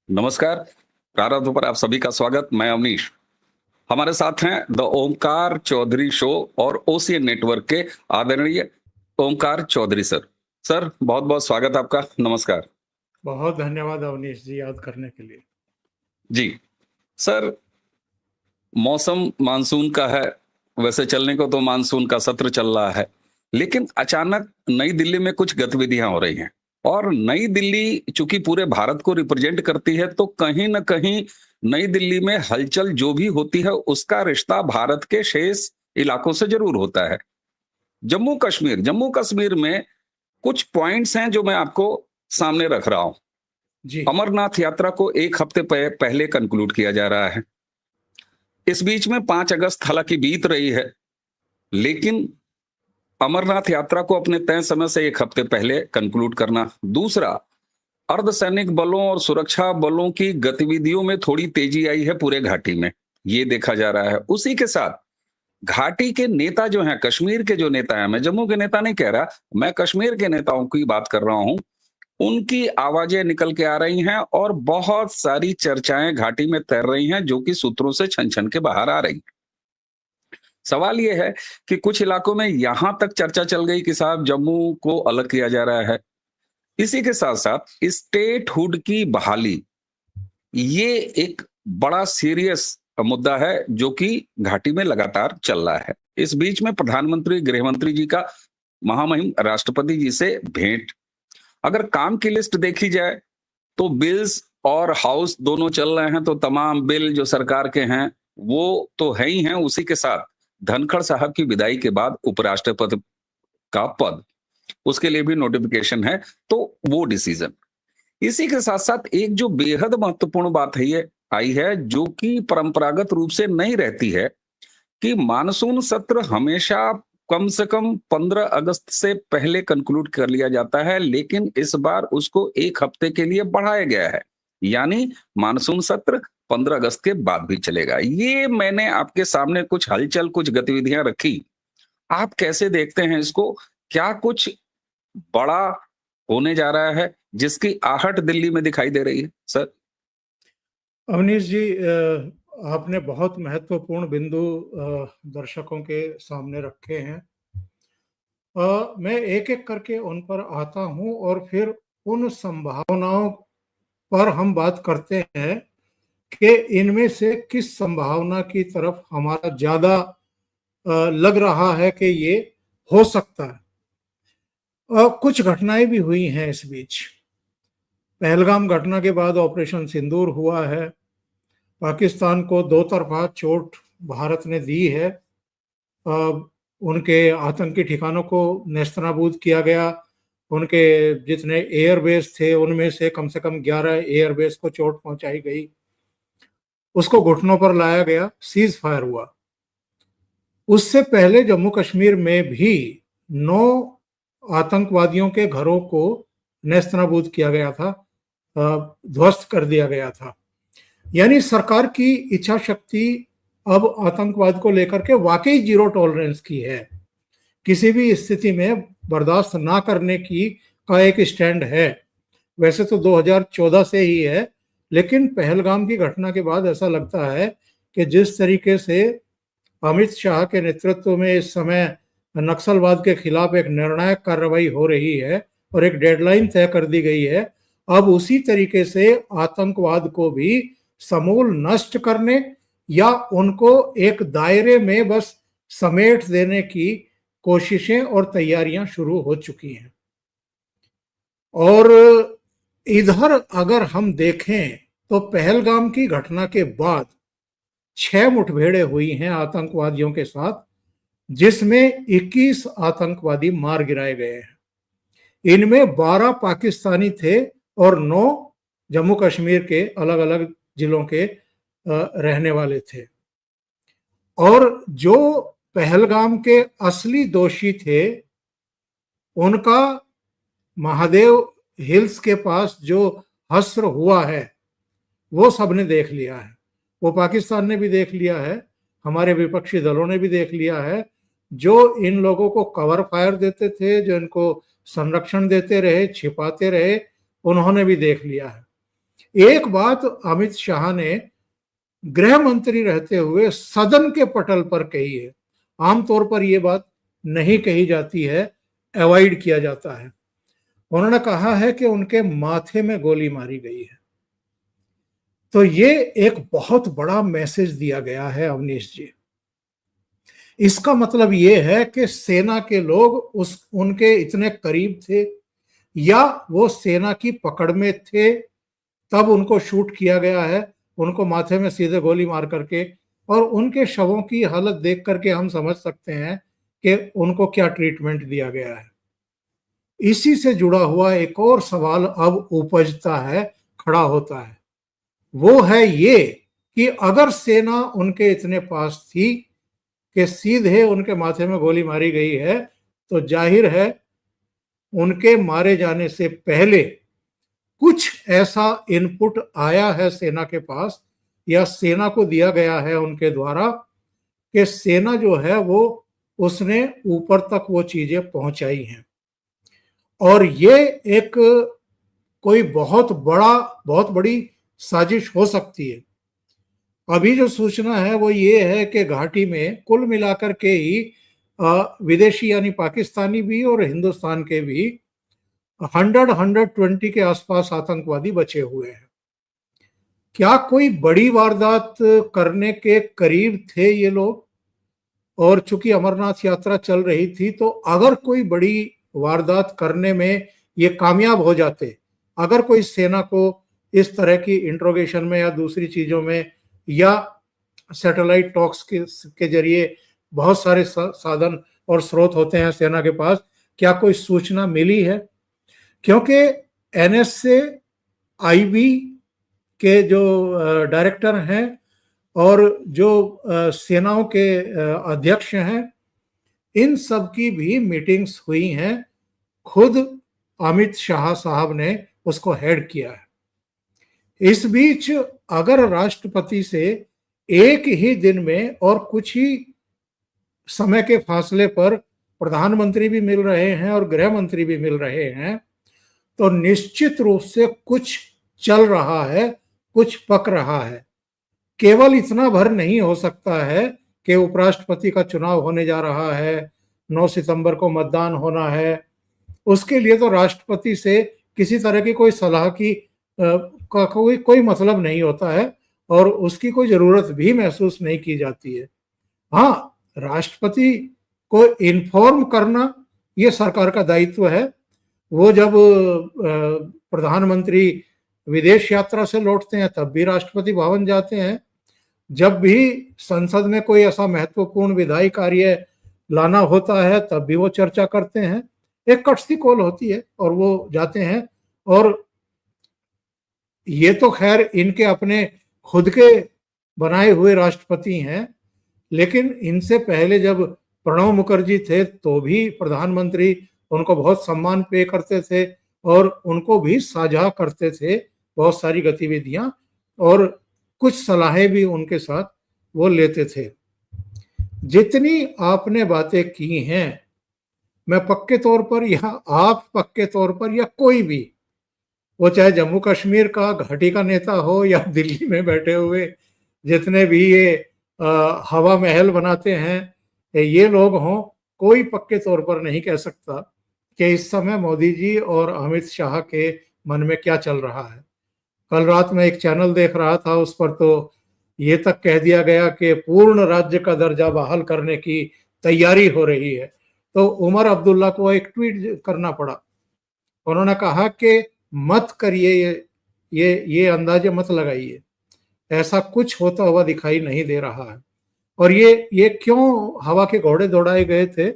नमस्कार। प्रारंभ पर आप सभी का स्वागत। मैं अवनीश। हमारे साथ हैं द ओमकार चौधरी शो और ओसीएन नेटवर्क के आदरणीय ओमकार चौधरी सर। सर, बहुत बहुत स्वागत आपका। नमस्कार। बहुत धन्यवाद अवनीश जी, याद करने के लिए। जी सर, मौसम मानसून का है। वैसे चलने को तो मानसून का सत्र चल रहा है, लेकिन अचानक नई दिल्ली में कुछ गतिविधियां हो रही हैं। और नई दिल्ली चूंकि पूरे भारत को रिप्रेजेंट करती है, तो कहीं ना कहीं नई दिल्ली में हलचल जो भी होती है उसका रिश्ता भारत के शेष इलाकों से जरूर होता है। जम्मू कश्मीर में कुछ पॉइंट्स हैं जो मैं आपको सामने रख रहा हूं। जी। अमरनाथ यात्रा को एक हफ्ते पहले कंक्लूड किया जा रहा है। इस बीच में 5 अगस्त हालांकि बीत रही है, लेकिन अमरनाथ यात्रा को अपने तय समय से एक हफ्ते पहले कंक्लूड करना। दूसरा, अर्धसैनिक बलों और सुरक्षा बलों की गतिविधियों में थोड़ी तेजी आई है पूरे घाटी में, ये देखा जा रहा है। उसी के साथ घाटी के नेता जो हैं, कश्मीर के जो नेता हैं, मैं जम्मू के नेता नहीं कह रहा, मैं कश्मीर के नेताओं की बात कर रहा हूं, उनकी आवाजें निकल के आ रही हैं और बहुत सारी चर्चाएं घाटी में तैर रही हैं जो कि सूत्रों से छन छन के बाहर आ रही हैं। सवाल यह है कि कुछ इलाकों में यहां तक चर्चा चल गई कि साहब जम्मू को अलग किया जा रहा है। इसी के साथ साथ स्टेटहुड की बहाली, ये एक बड़ा सीरियस मुद्दा है जो कि घाटी में लगातार चल रहा है। इस बीच में प्रधानमंत्री गृह मंत्री जी का महामहिम राष्ट्रपति जी से भेंट। अगर काम की लिस्ट देखी जाए तो बिल्स और हाउस दोनों चल रहे हैं, तो तमाम बिल जो सरकार के हैं वो तो है ही हैं। उसी के साथ धनखड़ साहब की विदाई के बाद उपराष्ट्रपति का पद, उसके लिए भी नोटिफिकेशन है, तो वो डिसीजन। इसी के साथ साथ एक जो बेहद महत्वपूर्ण बात है ये आई है, जो कि परंपरागत रूप से नहीं रहती है, कि मानसून सत्र हमेशा कम से कम 15 अगस्त से पहले कंक्लूड कर लिया जाता है, लेकिन इस बार उसको एक हफ्ते के लिए बढ़ाया गया है। यानी मानसून सत्र 15 अगस्त के बाद भी चलेगा। ये मैंने आपके सामने कुछ हलचल, कुछ गतिविधियां रखी। आप कैसे देखते हैं इसको? क्या कुछ बड़ा होने जा रहा है जिसकी आहट दिल्ली में दिखाई दे रही है सर? अवनीश जी, आपने बहुत महत्वपूर्ण बिंदु दर्शकों के सामने रखे हैं। मैं एक एक करके उन पर आता हूं और फिर उन संभावनाओं पर हम बात करते हैं कि इनमें से किस संभावना की तरफ हमारा ज्यादा लग रहा है कि ये हो सकता है। कुछ घटनाएं भी हुई हैं इस बीच। पहलगाम घटना के बाद ऑपरेशन सिंदूर हुआ है। पाकिस्तान को दो तरफा चोट भारत ने दी है। उनके आतंकी ठिकानों को नेस्तनाबूद किया गया। उनके जितने एयरबेस थे उनमें से कम 11 एयरबेस को चोट पहुंचाई गई। उसको घुटनों पर लाया गया, सीज फायर हुआ। उससे पहले जम्मू कश्मीर में भी 9 आतंकवादियों के घरों को नेस्तनाबूद किया गया था, ध्वस्त कर दिया गया था। यानी सरकार की इच्छा शक्ति अब आतंकवाद को लेकर के वाकई जीरो टॉलरेंस की है। किसी भी स्थिति में बर्दाश्त ना करने की का एक स्टैंड है। वैसे तो 2014 से ही है, लेकिन पहलगाम की घटना के बाद ऐसा लगता है कि जिस तरीके से अमित शाह के नेतृत्व में इस समय नक्सलवाद के खिलाफ एक निर्णायक कार्रवाई हो रही है और एक डेडलाइन तय कर दी गई है, अब उसी तरीके से आतंकवाद को भी समूल नष्ट करने या उनको एक दायरे में बस समेट देने की कोशिशें और तैयारियां शुरू हो चुकी हैं। और इधर अगर हम देखें तो पहलगाम की घटना के बाद 6 मुठभेड़ें हुई हैं आतंकवादियों के साथ, जिसमें 21 आतंकवादी मार गिराए गए हैं। इनमें 12 पाकिस्तानी थे और 9 जम्मू कश्मीर के अलग अलग जिलों के रहने वाले थे। और जो पहलगाम के असली दोषी थे, उनका महादेव हिल्स के पास जो हश्र हुआ है वो सबने देख लिया है। वो पाकिस्तान ने भी देख लिया है, हमारे विपक्षी दलों ने भी देख लिया है। जो इन लोगों को कवर फायर देते थे, जो इनको संरक्षण देते रहे, छिपाते रहे, उन्होंने भी देख लिया है। एक बात अमित शाह ने गृह मंत्री रहते हुए सदन के पटल पर कही है, आमतौर पर यह बात नहीं कही जाती है, अवॉइड किया जाता है। उन्होंने कहा है कि उनके माथे में गोली मारी गई है। तो ये एक बहुत बड़ा मैसेज दिया गया है अवनीश जी। इसका मतलब ये है कि सेना के लोग उनके इतने करीब थे, या वो सेना की पकड़ में थे, तब उनको शूट किया गया है, उनको माथे में सीधे गोली मार करके। और उनके शवों की हालत देख करके हम समझ सकते हैं कि उनको क्या ट्रीटमेंट दिया गया है। इसी से जुड़ा हुआ एक और सवाल अब उपजता है, खड़ा होता है, वो है ये कि अगर सेना उनके इतने पास थी कि सीधे उनके माथे में गोली मारी गई है, तो जाहिर है उनके मारे जाने से पहले कुछ ऐसा इनपुट आया है सेना के पास, या सेना को दिया गया है उनके द्वारा, कि सेना जो है वो उसने ऊपर तक वो चीजें पहुंचाई हैं। और ये एक कोई बहुत बड़ी साजिश हो सकती है। अभी जो सूचना है वो ये है कि घाटी में कुल मिलाकर के ही विदेशी यानी पाकिस्तानी भी और हिंदुस्तान के भी 120 के आसपास आतंकवादी बचे हुए हैं। क्या कोई बड़ी वारदात करने के करीब थे ये लोग? और चूंकि अमरनाथ यात्रा चल रही थी, तो अगर कोई बड़ी वारदात करने में ये कामयाब हो जाते, अगर कोई सेना को इस तरह की इंट्रोगेशन में या दूसरी चीजों में या सैटेलाइट टॉक्स के जरिए, बहुत सारे साधन और स्रोत होते हैं सेना के पास, क्या कोई सूचना मिली है? क्योंकि NSA-IB के जो डायरेक्टर हैं और जो सेनाओं के अध्यक्ष हैं, इन सब की भी मीटिंग्स हुई हैं। खुद अमित शाह साहब ने उसको हेड किया है। इस बीच अगर राष्ट्रपति से एक ही दिन में और कुछ ही समय के फासले पर प्रधानमंत्री भी मिल रहे हैं और गृह मंत्री भी मिल रहे हैं, तो निश्चित रूप से कुछ चल रहा है, कुछ पक रहा है। केवल इतना भर नहीं हो सकता है कि उपराष्ट्रपति का चुनाव होने जा रहा है, 9 सितंबर को मतदान होना है, उसके लिए तो राष्ट्रपति से किसी तरह की कोई सलाह की का कोई मतलब नहीं होता है, और उसकी कोई जरूरत भी महसूस नहीं की जाती है। हाँ, राष्ट्रपति को इन्फॉर्म करना ये सरकार का दायित्व है। वो जब प्रधानमंत्री विदेश यात्रा से लौटते हैं तब भी राष्ट्रपति भवन जाते हैं, जब भी संसद में कोई ऐसा महत्वपूर्ण विधायी कार्य लाना होता है तब भी वो चर्चा करते हैं। एक कट्सी कॉल होती है और वो जाते हैं। और ये तो खैर इनके अपने खुद के बनाए हुए राष्ट्रपति हैं, लेकिन इनसे पहले जब प्रणब मुखर्जी थे तो भी प्रधानमंत्री उनको बहुत सम्मान पे करते थे और उनको भी साझा करते थे बहुत सारी गतिविधियां, और कुछ सलाहें भी उनके साथ वो लेते थे। जितनी आपने बातें की हैं, मैं पक्के तौर पर, या आप पक्के तौर पर, या कोई भी, वो चाहे जम्मू कश्मीर का घाटी का नेता हो या दिल्ली में बैठे हुए जितने भी ये हवा महल बनाते हैं ये लोग हों, कोई पक्के तौर पर नहीं कह सकता कि इस समय मोदी जी और अमित शाह के मन में क्या चल रहा है। कल रात में एक चैनल देख रहा था, उस पर तो ये तक कह दिया गया कि पूर्ण राज्य का दर्जा बहाल करने की तैयारी हो रही है। तो उमर अब्दुल्ला को एक ट्वीट करना पड़ा। उन्होंने कहा कि मत करिए, ये अंदाजे मत लगाइए, ऐसा कुछ होता हुआ दिखाई नहीं दे रहा है। और ये क्यों हवा के घोड़े दौड़ाए गए थे?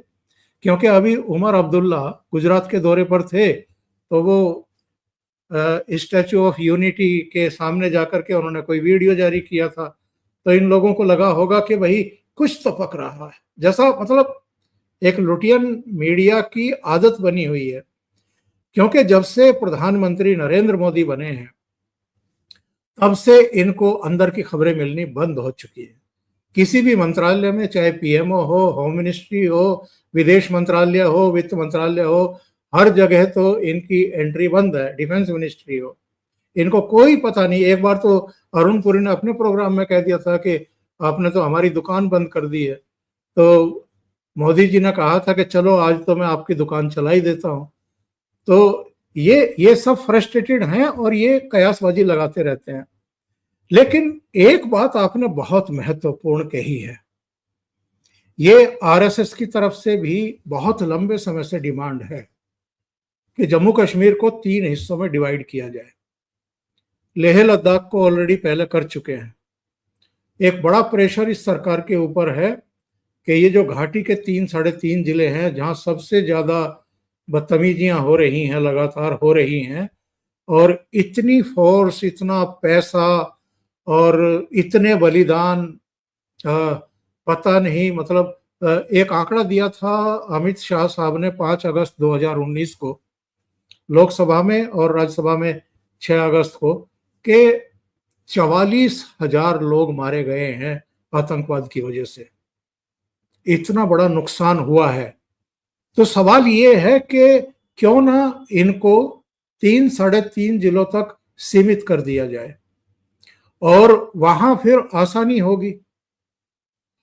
क्योंकि अभी उमर अब्दुल्ला गुजरात के दौरे पर थे, तो वो स्टैचू ऑफ यूनिटी के सामने जाकर के उन्होंने कोई वीडियो जारी किया था। तो इन लोगों को लगा होगा कि भाई कुछ तो पक रहा है, जैसा मतलब एक लुटियन मीडिया की आदत बनी हुई है। क्योंकि जब से प्रधानमंत्री नरेंद्र मोदी बने हैं तब से इनको अंदर की खबरें मिलनी बंद हो चुकी है। किसी भी मंत्रालय में, चाहे पीएमओ हो, होम मिनिस्ट्री हो, विदेश मंत्रालय हो, वित्त मंत्रालय हो, हर जगह तो इनकी एंट्री बंद है। डिफेंस मिनिस्ट्री हो, इनको कोई पता नहीं। एक बार तो अरुण पुरी ने अपने प्रोग्राम में कह दिया था कि आपने तो हमारी दुकान बंद कर दी है। तो मोदी जी ने कहा था कि चलो आज तो मैं आपकी दुकान चला ही देता हूं। तो ये सब फ्रस्ट्रेटेड हैं और ये कयासबाजी लगाते रहते हैं। लेकिन एक बात आपने बहुत महत्वपूर्ण कही है, ये आरएसएस की तरफ से भी बहुत लंबे समय से डिमांड है कि जम्मू कश्मीर को 3 हिस्सों में डिवाइड किया जाए। लेह लद्दाख को ऑलरेडी पहले कर चुके हैं। एक बड़ा प्रेशर इस सरकार के ऊपर है कि ये जो घाटी के 3-3.5 जिले हैं जहां सबसे ज्यादा बदतमीजियां हो रही हैं, लगातार हो रही हैं, और इतनी फोर्स, इतना पैसा और इतने बलिदान, पता नहीं, मतलब एक आंकड़ा दिया था अमित शाह साहब ने 5 अगस्त 2019 को लोकसभा में और राज्यसभा में 6 अगस्त को, कि 44,000 लोग मारे गए हैं आतंकवाद की वजह से। इतना बड़ा नुकसान हुआ है। तो सवाल ये है कि क्यों ना इनको 3-3.5 जिलों तक सीमित कर दिया जाए और वहां फिर आसानी होगी।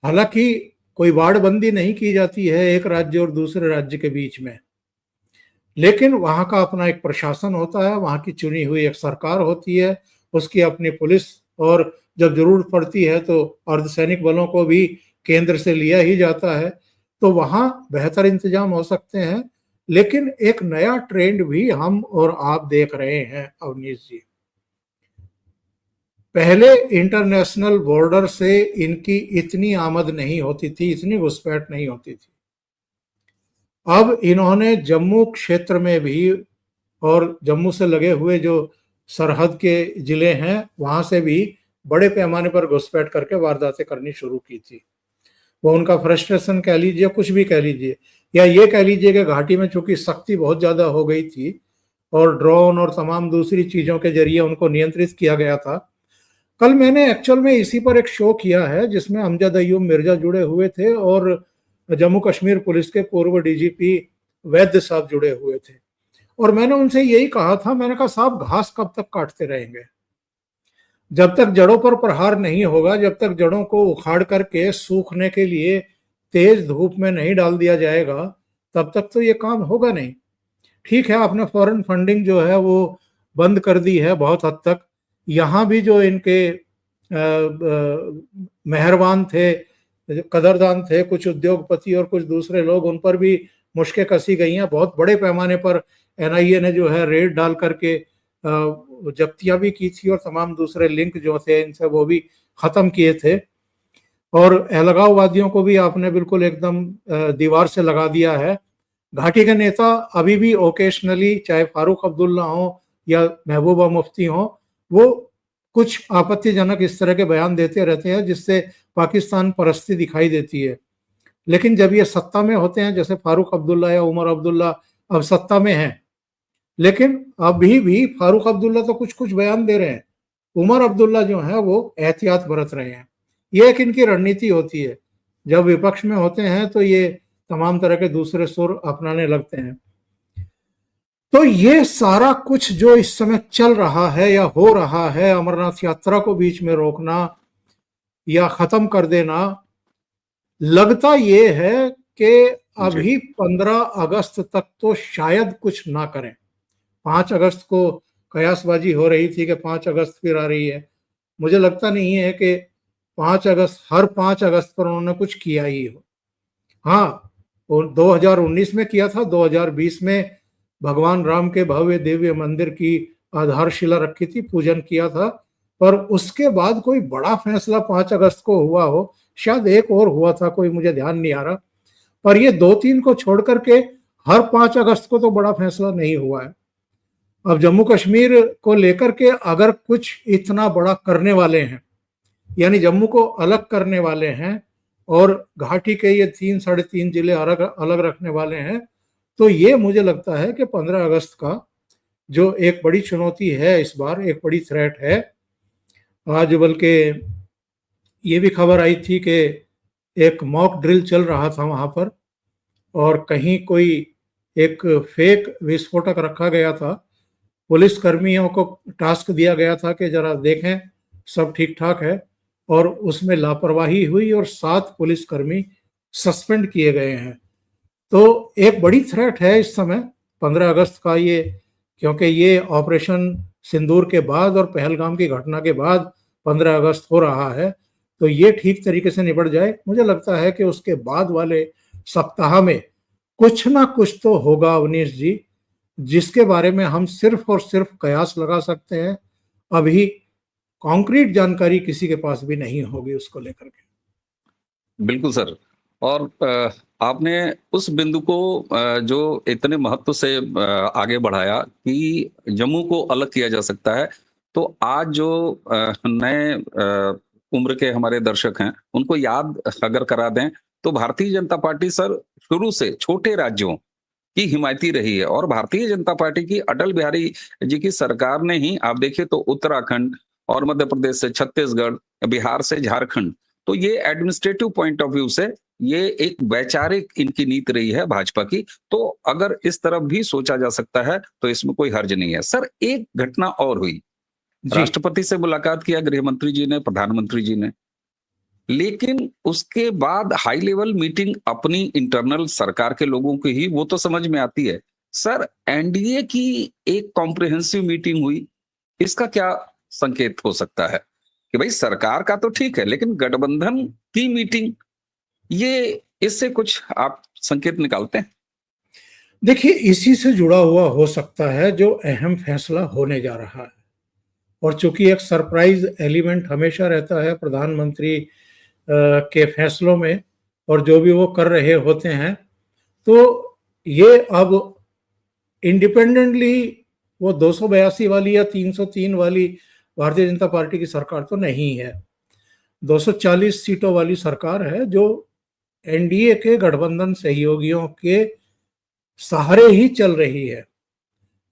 हालांकि कोई वार्डबंदी नहीं की जाती है एक राज्य और दूसरे राज्य के बीच में, लेकिन वहां का अपना एक प्रशासन होता है, वहां की चुनी हुई एक सरकार होती है, उसकी अपनी पुलिस, और जब जरूरत पड़ती है तो अर्धसैनिक बलों को भी केंद्र से लिया ही जाता है। तो वहां बेहतर इंतजाम हो सकते हैं। लेकिन एक नया ट्रेंड भी हम और आप देख रहे हैं अवनीश जी। पहले इंटरनेशनल बॉर्डर से इनकी इतनी आमद नहीं होती थी, इतनी घुसपैठ नहीं होती थी। अब इन्होंने जम्मू क्षेत्र में भी और जम्मू से लगे हुए जो सरहद के जिले हैं वहां से भी बड़े पैमाने पर घुसपैठ करके वारदातें करनी शुरू की थी। वो उनका फ्रस्ट्रेशन कह लीजिए, कुछ भी कह लीजिए, या ये कह लीजिए कि घाटी में चूंकि सख्ती बहुत ज्यादा हो गई थी और ड्रोन और तमाम दूसरी चीजों के जरिए उनको नियंत्रित किया गया था। कल मैंने एक्चुअल में इसी पर एक शो किया है जिसमें अमजद अय्यूब मिर्जा जुड़े हुए थे और जम्मू कश्मीर पुलिस के पूर्व डीजीपी वैद्य साहब जुड़े हुए थे। और मैंने उनसे यही कहा था, मैंने कहा साहब घास कब तक काटते रहेंगे? जब तक जड़ों पर प्रहार नहीं होगा, जब तक जड़ों को उखाड़ करके सूखने के लिए तेज धूप में नहीं डाल दिया जाएगा, तब तक तो ये काम होगा नहीं। ठीक है, आपने फॉरेन फंडिंग जो है वो बंद कर दी है बहुत हद तक। यहाँ भी जो इनके मेहरबान थे, कदरदान थे, कुछ उद्योगपति और कुछ दूसरे लोग, उन पर भी मुश्कें कसी गई हैं। बहुत बड़े पैमाने पर एनआईए ने जो है रेड डाल करके जब्तियां भी की थी और तमाम दूसरे लिंक जो थे इनसे वो भी खत्म किए थे। और अलगाववादियों को भी आपने बिल्कुल एकदम दीवार से लगा दिया है। घाटी के नेता अभी भी ओकेशनली, चाहे फारूक अब्दुल्ला हो या महबूबा मुफ्ती हो, वो कुछ आपत्तिजनक इस तरह के बयान देते रहते हैं जिससे पाकिस्तान परस्ती दिखाई देती है। लेकिन जब ये सत्ता में होते हैं, जैसे फारूक अब्दुल्ला या उमर अब्दुल्ला अब सत्ता में हैं, लेकिन अभी भी फारूक अब्दुल्ला तो कुछ कुछ बयान दे रहे हैं, उमर अब्दुल्ला जो है वो एहतियात बरत रहे हैं। ये एक इनकी रणनीति होती है। जब विपक्ष में होते हैं तो ये तमाम तरह के दूसरे सुर अपनाने लगते हैं। तो ये सारा कुछ जो इस समय चल रहा है या हो रहा है, अमरनाथ यात्रा को बीच में रोकना या खत्म कर देना, लगता ये है कि अभी 15 अगस्त तक तो शायद कुछ ना करें। 5 अगस्त को कयासबाजी हो रही थी कि 5 अगस्त फिर आ रही है। मुझे लगता नहीं है कि 5 अगस्त, हर 5 अगस्त पर उन्होंने कुछ किया ही हो। हाँ, 2019 में किया था, 2020 में भगवान राम के भव्य दिव्य मंदिर की आधारशिला रखी थी, पूजन किया था, पर उसके बाद कोई बड़ा फैसला 5 अगस्त को हुआ हो, शायद एक और हुआ था, कोई मुझे ध्यान नहीं आ रहा। पर ये 2-3 को छोड़ करके हर 5 अगस्त को तो बड़ा फैसला नहीं हुआ है। अब जम्मू कश्मीर को लेकर के अगर कुछ इतना बड़ा करने वाले हैं, यानी जम्मू को अलग करने वाले हैं और घाटी के ये 3-3.5 जिले अलग अलग रखने वाले हैं, तो ये मुझे लगता है कि 15 अगस्त का जो एक बड़ी चुनौती है, इस बार एक बड़ी थ्रेट है। आज बल्कि ये भी खबर आई थी कि एक मॉक ड्रिल चल रहा था वहां पर और कहीं कोई एक फेक विस्फोटक रखा गया था पुलिस कर्मियों को टास्क दिया गया था कि जरा देखें सब ठीक ठाक है, और उसमें लापरवाही हुई और 7 पुलिसकर्मी सस्पेंड किए गए हैं। तो एक बड़ी थ्रेट है इस समय 15 अगस्त का ये, क्योंकि ये ऑपरेशन सिंदूर के बाद और पहलगाम की घटना के बाद 15 अगस्त हो रहा है। तो ये ठीक तरीके से निपट जाए, मुझे लगता है कि उसके बाद वाले सप्ताह में कुछ ना कुछ तो होगा अवनीश जी, जिसके बारे में हम सिर्फ और सिर्फ कयास लगा सकते हैं। अभी कॉन्क्रीट जानकारी किसी के पास भी नहीं होगी उसको लेकर के। बिल्कुल सर। और आपने उस बिंदु को जो इतने महत्व से आगे बढ़ाया कि जम्मू को अलग किया जा सकता है, तो आज जो नए उम्र के हमारे दर्शक हैं, उनको याद अगर करा दें, तो भारतीय जनता पार्टी सर शुरू से छोटे राज्यों की हिमायती रही है, और भारतीय जनता पार्टी की अटल बिहारी जी की सरकार ने ही, आप देखिए तो उत्तराखंड और मध्य प्रदेश से छत्तीसगढ़, बिहार से झारखंड, तो ये एडमिनिस्ट्रेटिव पॉइंट ऑफ व्यू से ये एक वैचारिक इनकी नीति रही है भाजपा की। तो अगर इस तरफ भी सोचा जा सकता है तो इसमें कोई हर्ज नहीं है। सर, एक घटना और हुई, जी, राष्ट्रपति से मुलाकात किया गृह मंत्री जी ने, प्रधानमंत्री जी ने, लेकिन उसके बाद हाई लेवल मीटिंग अपनी इंटरनल सरकार के लोगों की ही, वो तो समझ में आती है। सर, एनडीए की एक कॉम्प्रिहेंसिव मीटिंग हुई, इसका क्या संकेत हो सकता है कि भाई सरकार का तो ठीक है, लेकिन गठबंधन की मीटिंग, ये इससे कुछ आप संकेत निकालते हैं? देखिए इसी से जुड़ा हुआ हो सकता है जो अहम फैसला होने जा रहा है, और चूंकि एक सरप्राइज एलिमेंट हमेशा रहता है प्रधानमंत्री के फैसलों में, और जो भी वो कर रहे होते हैं, तो ये अब इंडिपेंडेंटली वो 282 वाली या 303 वाली भारतीय जनता पार्टी की सरकार तो नहीं है, 240 सीटों वाली सरकार है जो एनडीए के गठबंधन सहयोगियों के सहारे ही चल रही है।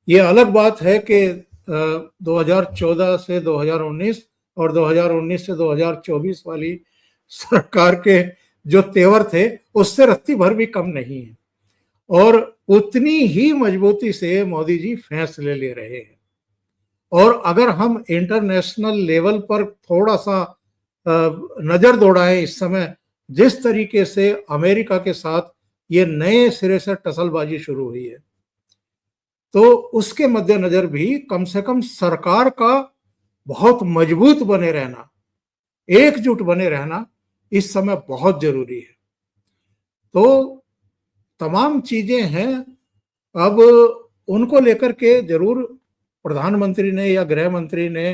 ये अलग बात है कि 2014 से 2019 और 2019 से 2024 वाली सरकार के जो तेवर थे उससे रत्ती भर भी कम नहीं है, और उतनी ही मजबूती से मोदी जी फैसले ले रहे हैं। और अगर हम इंटरनेशनल लेवल पर थोड़ा सा नजर दौड़ाएं इस समय, जिस तरीके से अमेरिका के साथ ये नए सिरे से टसलबाजी शुरू हुई है, तो उसके मद्देनजर भी कम से कम सरकार का बहुत मजबूत बने रहना, एकजुट बने रहना इस समय बहुत जरूरी है। तो तमाम चीजें हैं, अब उनको लेकर के जरूर प्रधानमंत्री ने या गृह मंत्री ने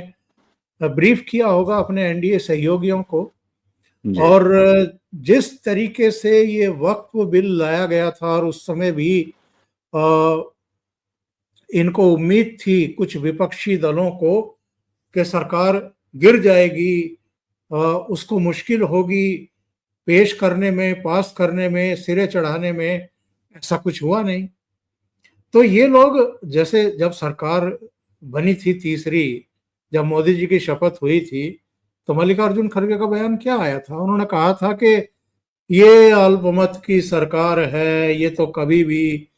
ब्रीफ किया होगा अपने एनडीए सहयोगियों को। जी। और जिस तरीके से ये वक्फ बिल लाया गया था, और उस समय भी इनको उम्मीद थी कुछ विपक्षी दलों को कि सरकार गिर जाएगी, उसको मुश्किल होगी पेश करने में, पास करने में, सिरे चढ़ाने में, ऐसा कुछ हुआ नहीं। तो ये लोग, जैसे जब सरकार बनी थी तीसरी, जब मोदी जी की शपथ हुई थी, तो मल्लिकार्जुन खड़गे का बयान क्या आया था? उन्होंने कहा था कि ये अल्पमत की सरकार है, ये तो कभी भी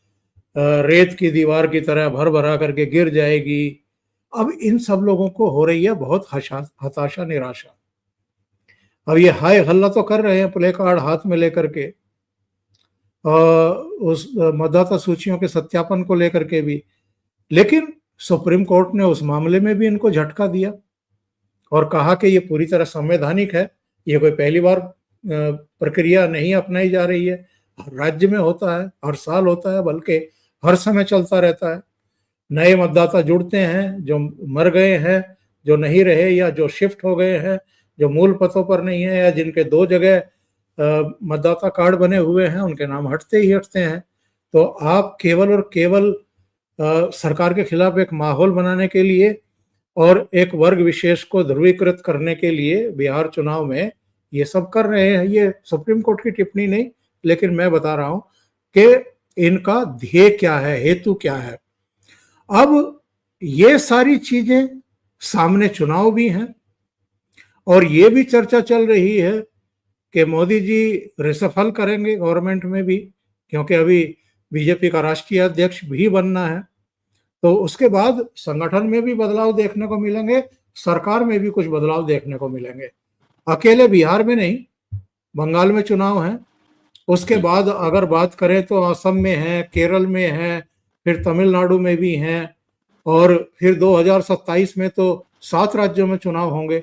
रेत की दीवार की तरह भर भरा करके गिर जाएगी। अब इन सब लोगों को हो रही है बहुत हताशा, निराशा। अब ये हाय हल्ला तो कर रहे हैं प्ले कार्ड हाथ में लेकर के, उस मतदाता सूचियों के सत्यापन को लेकर के भी, लेकिन सुप्रीम कोर्ट ने उस मामले में भी इनको झटका दिया और कहा कि ये पूरी तरह संवैधानिक है, ये कोई पहली बार प्रक्रिया नहीं अपनाई जा रही है, हर राज्य में होता है, हर साल होता है, बल्कि हर समय चलता रहता है। नए मतदाता जुड़ते हैं, जो मर गए हैं, जो नहीं रहे, या जो शिफ्ट हो गए हैं, जो मूल पतों पर नहीं है, या जिनके 2 जगह मतदाता कार्ड बने हुए हैं, उनके नाम हटते ही हटते हैं। तो आप केवल और केवल सरकार के खिलाफ एक माहौल बनाने के लिए और एक वर्ग विशेष को ध्रुवीकृत करने के लिए बिहार चुनाव में ये सब कर रहे हैं। ये सुप्रीम कोर्ट की टिप्पणी नहीं, लेकिन मैं बता रहा हूं कि इनका ध्येय क्या है, हेतु क्या है। अब ये सारी चीजें, सामने चुनाव भी हैं, और ये भी चर्चा चल रही है कि मोदी जी रिसफल करेंगे गवर्नमेंट में भी, क्योंकि अभी बीजेपी का राष्ट्रीय अध्यक्ष भी बनना है। तो उसके बाद संगठन में भी बदलाव देखने को मिलेंगे, सरकार में भी कुछ बदलाव देखने को मिलेंगे। अकेले बिहार में नहीं, बंगाल में चुनाव है, उसके बाद अगर बात करें तो असम में है, केरल में है, फिर तमिलनाडु में भी हैं, और फिर 2027 में तो 7 राज्यों में चुनाव होंगे।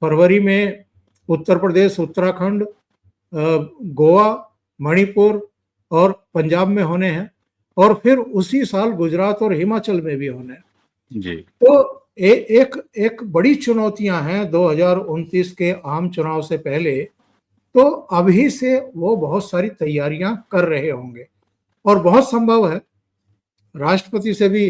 फरवरी में उत्तर प्रदेश, उत्तराखंड, गोवा, मणिपुर और पंजाब में होने हैं, और फिर उसी साल गुजरात और हिमाचल में भी होने हैं। जी। तो एक बड़ी चुनौतियां हैं 2029 के आम चुनाव से पहले। तो अभी से वो बहुत सारी तैयारियां कर रहे होंगे, और बहुत संभव है राष्ट्रपति से भी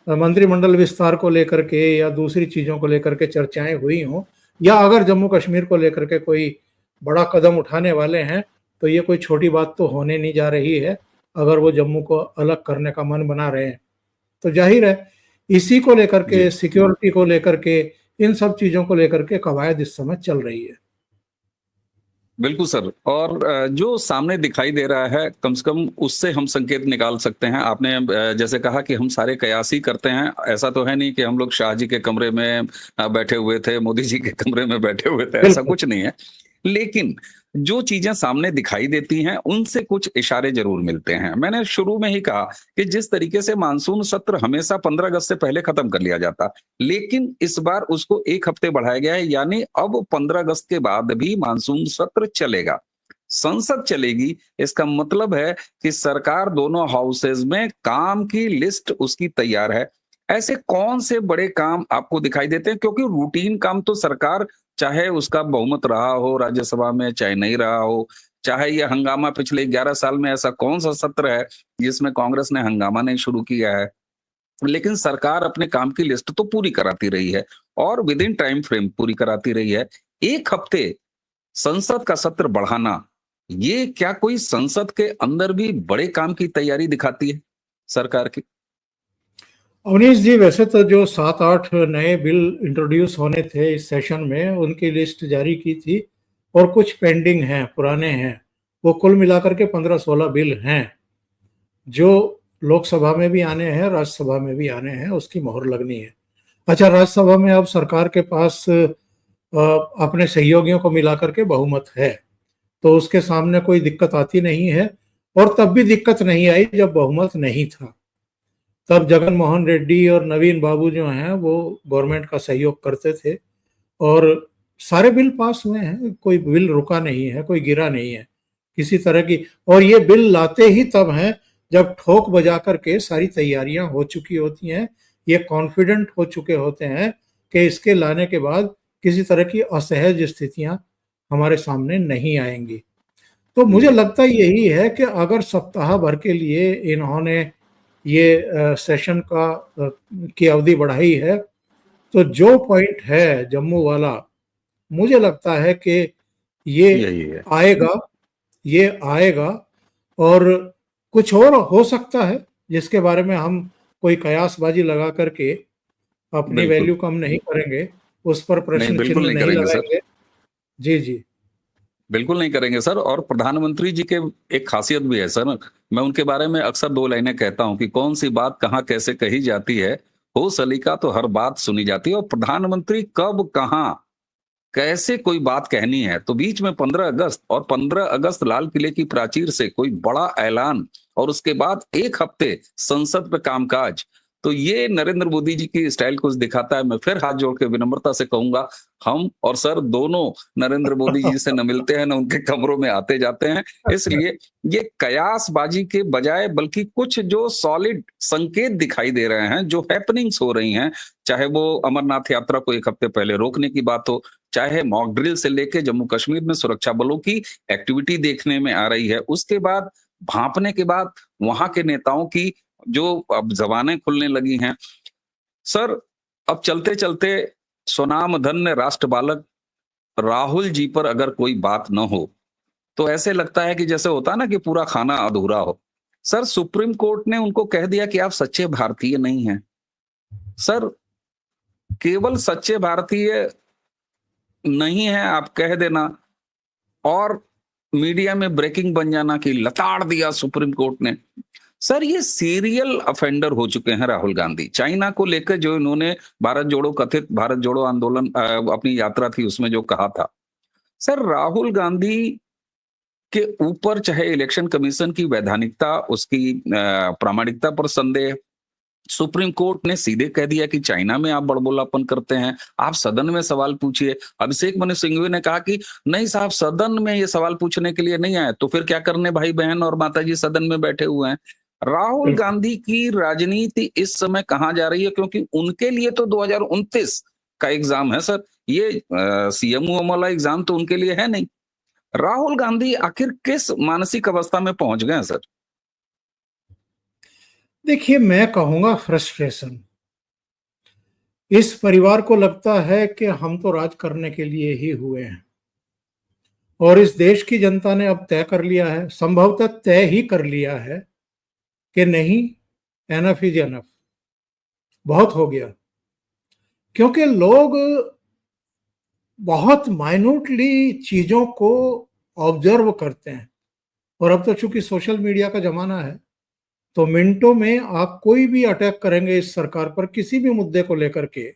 मंत्रिमंडल विस्तार को लेकर के या दूसरी चीजों को लेकर के चर्चाएं हुई हों, या अगर जम्मू कश्मीर को लेकर के कोई बड़ा कदम उठाने वाले हैं तो ये कोई छोटी बात तो होने नहीं जा रही है। अगर वो जम्मू को अलग करने का मन बना रहे हैं तो जाहिर है इसी को लेकर के, सिक्योरिटी को लेकर के, इन सब चीजों को लेकर के कवायद इस समय चल रही है। बिल्कुल सर। और जो सामने दिखाई दे रहा है, कम से कम उससे हम संकेत निकाल सकते हैं। आपने जैसे कहा कि हम सारे कयास ही करते हैं, ऐसा तो है नहीं कि हम लोग शाह जी के कमरे में बैठे हुए थे, मोदी जी के कमरे में बैठे हुए थे, ऐसा कुछ नहीं है। लेकिन जो चीजें सामने दिखाई देती हैं उनसे कुछ इशारे जरूर मिलते हैं। मैंने शुरू में ही कहा कि जिस तरीके से मानसून सत्र हमेशा 15 अगस्त से पहले खत्म कर लिया जाता, लेकिन इस बार उसको 1 हफ्ते बढ़ाया गया है, यानी अब 15 अगस्त के बाद भी मानसून सत्र चलेगा, संसद चलेगी। इसका मतलब है कि सरकार दोनों हाउसेज में काम की लिस्ट उसकी तैयार है। ऐसे कौन से बड़े काम आपको दिखाई देते हैं? क्योंकि रूटीन काम तो सरकार, चाहे उसका बहुमत रहा हो राज्यसभा में, चाहे नहीं रहा हो, चाहे ये हंगामा पिछले 11 साल में ऐसा कौन सा सत्र है जिसमें कांग्रेस ने हंगामा नहीं शुरू किया है, लेकिन सरकार अपने काम की लिस्ट तो पूरी कराती रही है और विद इन टाइम फ्रेम पूरी कराती रही है। 1 हफ्ते संसद का सत्र बढ़ाना, ये क्या कोई संसद के अंदर भी बड़े काम की तैयारी दिखाती है सरकार की? अवनीश जी, वैसे तो जो 7-8 नए बिल इंट्रोड्यूस होने थे इस सेशन में, उनकी लिस्ट जारी की थी, और कुछ पेंडिंग हैं, पुराने हैं। वो कुल मिलाकर के 15-16 बिल हैं जो लोकसभा में भी आने हैं, राज्यसभा में भी आने हैं, उसकी मोहर लगनी है। अच्छा, राज्यसभा में अब सरकार के पास अपने सहयोगियों को मिलाकर के बहुमत है, तो उसके सामने कोई दिक्कत आती नहीं है। और तब भी दिक्कत नहीं आई जब बहुमत नहीं था। तब जगन मोहन रेड्डी और नवीन बाबू जो हैं वो गवर्नमेंट का सहयोग करते थे, और सारे बिल पास हुए हैं, कोई बिल रुका नहीं है, कोई गिरा नहीं है किसी तरह की। और ये बिल लाते ही तब हैं जब ठोक बजा करके सारी तैयारियां हो चुकी होती हैं, ये कॉन्फिडेंट हो चुके होते हैं कि इसके लाने के बाद किसी तरह की असहज स्थितियां हमारे सामने नहीं आएंगी। तो मुझे लगता यही है कि अगर सप्ताह भर के लिए इन्होंने ये सेशन की अवधि बढ़ाई है, तो जो पॉइंट है जम्मू वाला, मुझे लगता है कि ये आएगा, ये आएगा। और कुछ और हो सकता है जिसके बारे में हम कोई कयासबाजी लगा करके अपनी वैल्यू कम नहीं करेंगे, उस पर प्रश्न चिन्ह नहीं लगाएंगे। जी जी, बिल्कुल नहीं करेंगे सर। और प्रधानमंत्री जी के एक खासियत भी है सर, मैं उनके बारे में अक्सर 2 लाइनें कहता हूं कि कौन सी बात कहां कैसे कही जाती है, हो सलीका तो हर बात सुनी जाती है। और प्रधानमंत्री कब कहां कैसे कोई बात कहनी है, तो बीच में 15 अगस्त और 15 अगस्त लाल किले की प्राचीर से कोई बड़ा ऐलान, और उसके बाद 1 हफ्ते संसद पे कामकाज, तो ये नरेंद्र मोदी जी की स्टाइल कुछ दिखाता है। मैं फिर हाथ जोड़ के विनम्रता से कहूंगा, हम और सर दोनों नरेंद्र मोदी जी से न मिलते हैं, न उनके कमरों में आते जाते हैं। इसलिए ये कयासबाजी के बजाय बल्कि कुछ जो सॉलिड संकेत दिखाई दे रहे हैं, जो हैपनिंग्स हो रही हैं, चाहे वो अमरनाथ यात्रा को 1 हफ्ते पहले रोकने की बात हो, चाहे मॉक ड्रिल से लेके जम्मू कश्मीर में सुरक्षा बलों की एक्टिविटी देखने में आ रही है, उसके बाद भांपने के बाद वहां के नेताओं की जो अब जबानें खुलने लगी हैं। सर, अब चलते चलते स्वनाम धन्य राष्ट्र बालक राहुल जी पर अगर कोई बात न हो तो ऐसे लगता है कि जैसे होता है ना कि पूरा खाना अधूरा हो। सर, सुप्रीम कोर्ट ने उनको कह दिया कि आप सच्चे भारतीय नहीं हैं। सर, केवल सच्चे भारतीय नहीं है आप कह देना और मीडिया में ब्रेकिंग बन जाना कि लताड़ दिया सुप्रीम कोर्ट ने। सर ये सीरियल ऑफेंडर हो चुके हैं राहुल गांधी। चाइना को लेकर जो इन्होंने भारत जोड़ो कथित भारत जोड़ो आंदोलन अपनी यात्रा थी उसमें जो कहा था, सर राहुल गांधी के ऊपर चाहे इलेक्शन कमीशन की वैधानिकता, उसकी प्रामाणिकता पर संदेह, सुप्रीम कोर्ट ने सीधे कह दिया कि चाइना में आप बड़बोलापन करते हैं, आप सदन में सवाल पूछिए। अभिषेक मनु सिंघवी ने कहा कि नहीं साहब, सदन में ये सवाल पूछने के लिए नहीं आए, तो फिर क्या करने भाई बहन और माताजी सदन में बैठे हुए हैं। राहुल बिल्कुल। गांधी की राजनीति इस समय कहां जा रही है, क्योंकि उनके लिए तो 2029 का एग्जाम है सर, ये सीएमओ वाला एग्जाम तो उनके लिए है नहीं। राहुल गांधी आखिर किस मानसिक अवस्था में पहुंच गए हैं सर? देखिए, मैं कहूंगा फ्रस्ट्रेशन। इस परिवार को लगता है कि हम तो राज करने के लिए ही हुए हैं और इस देश की जनता ने अब तय कर लिया है, संभवतः तय ही कर लिया है कि नहीं, एनफ इज एनफ, बहुत हो गया। क्योंकि लोग बहुत माइन्यूटली चीजों को ऑब्जर्व करते हैं और अब तो चूंकि सोशल मीडिया का जमाना है, तो मिनटों में आप कोई भी अटैक करेंगे इस सरकार पर किसी भी मुद्दे को लेकर के,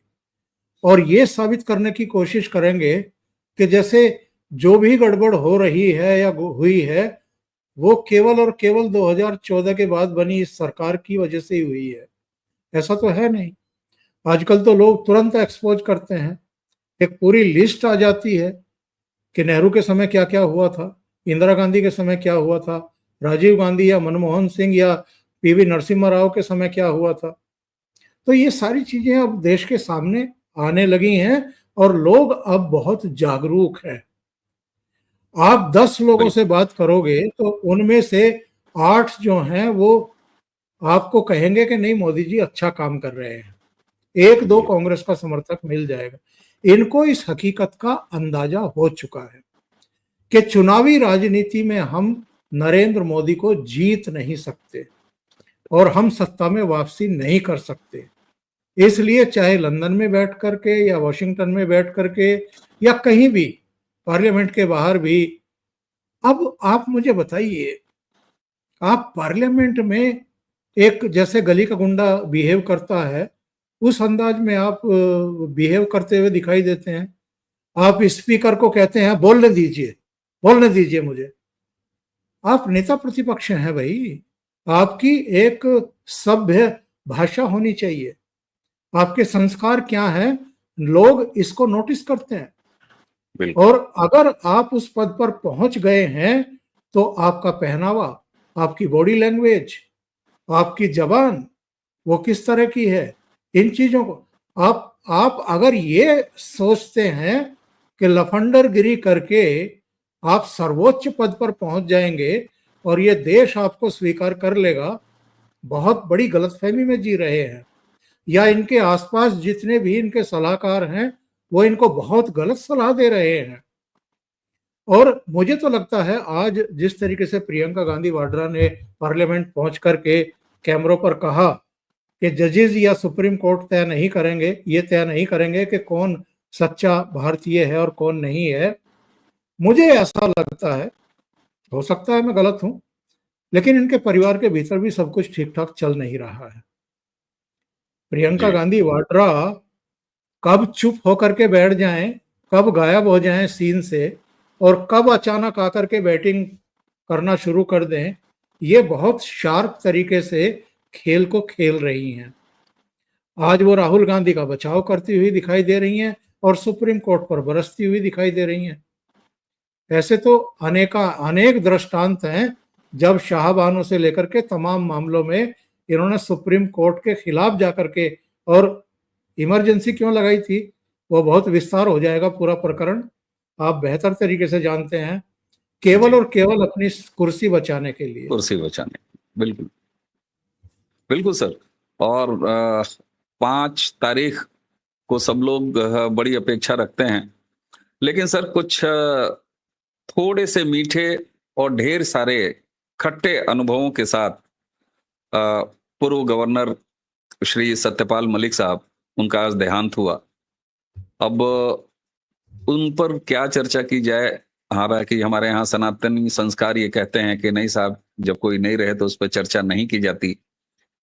और ये साबित करने की कोशिश करेंगे कि जैसे जो भी गड़बड़ हो रही है या हुई है वो केवल और केवल 2014 के बाद बनी इस सरकार की वजह से ही हुई है। ऐसा तो है नहीं। आजकल तो लोग तुरंत एक्सपोज करते हैं, एक पूरी लिस्ट आ जाती है कि नेहरू के समय क्या क्या हुआ था, इंदिरा गांधी के समय क्या हुआ था, राजीव गांधी या मनमोहन सिंह या पीवी नरसिम्हा राव के समय क्या हुआ था। तो ये सारी चीजें अब देश के सामने आने लगी हैं और लोग अब बहुत जागरूक हैं। आप 10 लोगों से बात करोगे तो उनमें से 8 जो हैं वो आपको कहेंगे कि नहीं मोदी जी अच्छा काम कर रहे हैं, 1-2 कांग्रेस का समर्थक मिल जाएगा। इनको इस हकीकत का अंदाजा हो चुका है कि चुनावी राजनीति में हम नरेंद्र मोदी को जीत नहीं सकते और हम सत्ता में वापसी नहीं कर सकते। इसलिए चाहे लंदन में बैठ करके या वॉशिंगटन में बैठ करके या कहीं भी पार्लियामेंट के बाहर भी, अब आप मुझे बताइए, आप पार्लियामेंट में एक जैसे गली का गुंडा बिहेव करता है उस अंदाज में आप बिहेव करते हुए दिखाई देते हैं। आप स्पीकर को कहते हैं बोलने दीजिए मुझे। आप नेता प्रतिपक्ष हैं भाई, आपकी एक सभ्य भाषा होनी चाहिए, आपके संस्कार क्या हैं, लोग इसको नोटिस करते हैं। और अगर आप उस पद पर पहुंच गए हैं तो आपका पहनावा, आपकी बॉडी लैंग्वेज, आपकी जबान वो किस तरह की है, इन चीजों को आप अगर ये सोचते हैं कि लफंडरगिरी करके आप सर्वोच्च पद पर पहुंच जाएंगे और ये देश आपको स्वीकार कर लेगा, बहुत बड़ी गलतफहमी में जी रहे हैं। या इनके आसपास जितने भी इनके सलाहकार हैं वो इनको बहुत गलत सलाह दे रहे हैं। और मुझे तो लगता है आज जिस तरीके से प्रियंका गांधी वाड्रा ने पार्लियामेंट पहुंच करके कैमरों पर कहा कि जजेस या सुप्रीम कोर्ट तय नहीं करेंगे कि कौन सच्चा भारतीय है और कौन नहीं है, मुझे ऐसा लगता है, हो सकता है मैं गलत हूं, लेकिन इनके परिवार के भीतर भी सब कुछ ठीक ठाक चल नहीं रहा है। प्रियंका गांधी वाड्रा कब चुप होकर के बैठ जाएं, कब गायब हो जाएं सीन से और कब अचानक आकर के बैटिंग करना शुरू कर दें, ये बहुत शार्प तरीके से खेल को खेल रही हैं। आज वो राहुल गांधी का बचाव करती हुई दिखाई दे रही हैं और सुप्रीम कोर्ट पर बरसती हुई दिखाई दे रही हैं। ऐसे तो अनेक दृष्टांत हैं जब शाहबानों से लेकर के तमाम मामलों में इन्होंने सुप्रीम कोर्ट के खिलाफ जाकर के, और इमरजेंसी क्यों लगाई थी वो बहुत विस्तार हो जाएगा पूरा प्रकरण, आप बेहतर तरीके से जानते हैं, केवल और केवल अपनी कुर्सी बचाने के लिए। कुर्सी बचाने, बिल्कुल बिल्कुल सर। और 5 तारीख को सब लोग बड़ी अपेक्षा रखते हैं, लेकिन सर कुछ थोड़े से मीठे और ढेर सारे खट्टे अनुभवों के साथ पूर्व गवर्नर श्री सत्यपाल मलिक साहब, उनका आज देहांत हुआ। अब उन पर क्या चर्चा की जाए। हालांकि हमारे यहाँ सनातनी संस्कार ये कहते हैं कि नहीं साहब, जब कोई नहीं रहे तो उस पर चर्चा नहीं की जाती।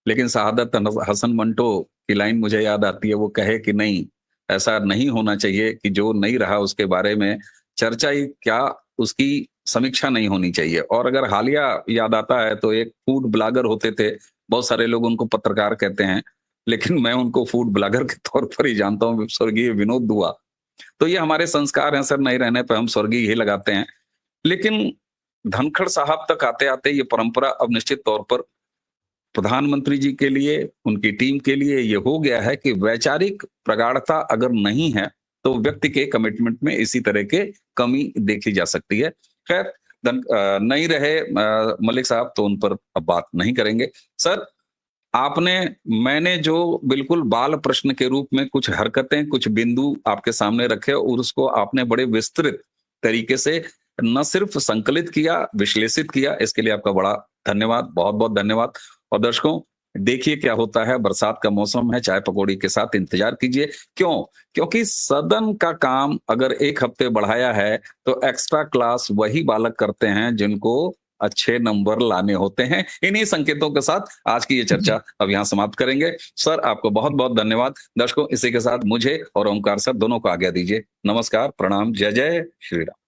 लेकिन शहादत हसन मंटो की लाइन मुझे याद आती है, वो कहे कि नहीं, ऐसा नहीं होना चाहिए कि जो नहीं रहा उसके बारे में चर्चा ही क्या, उसकी समीक्षा नहीं होनी चाहिए। और अगर हालिया याद आता है तो एक फूड ब्लॉगर होते थे, बहुत सारे लोग उनको पत्रकार कहते हैं, लेकिन मैं उनको फूड ब्लॉगर के तौर पर ही जानता हूँ, स्वर्गीय विनोद दुआ। तो ये हमारे संस्कार हैं सर, नहीं रहने पे हम स्वर्गीय ही लगाते हैं। लेकिन धनखड़ साहब तक आते आते ये परंपरा अब निश्चित तौर पर प्रधानमंत्री जी के लिए, उनकी टीम के लिए ये हो गया है कि वैचारिक प्रगाढ़ता अगर नहीं है तो व्यक्ति के कमिटमेंट में इसी तरह के कमी देखी जा सकती है। खैर, नहीं रहे मलिक साहब तो उन पर अब बात नहीं करेंगे। सर, मैंने जो बिल्कुल बाल प्रश्न के रूप में कुछ हरकतें, कुछ बिंदु आपके सामने रखे और उसको आपने बड़े विस्तृत तरीके से न सिर्फ संकलित किया, विश्लेषित किया, इसके लिए आपका बड़ा धन्यवाद, बहुत-बहुत धन्यवाद। और दर्शकों, देखिए क्या होता है, बरसात का मौसम है, चाय पकौड़ी के साथ इंतजार कीजिए। क्यों? क्योंकि सदन का काम अगर 1 हफ्ते बढ़ाया है, तो एक्स्ट्रा क्लास वही बालक करते हैं जिनको अच्छे नंबर लाने होते हैं। इन्हीं संकेतों के साथ आज की ये चर्चा अब यहाँ समाप्त करेंगे। सर, आपको बहुत-बहुत धन्यवाद। दर्शकों, इसी के साथ मुझे और ओमकार सर दोनों को आज्ञा दीजिए। नमस्कार, प्रणाम, जय जय श्री राम।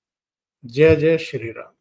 जय जय श्री राम।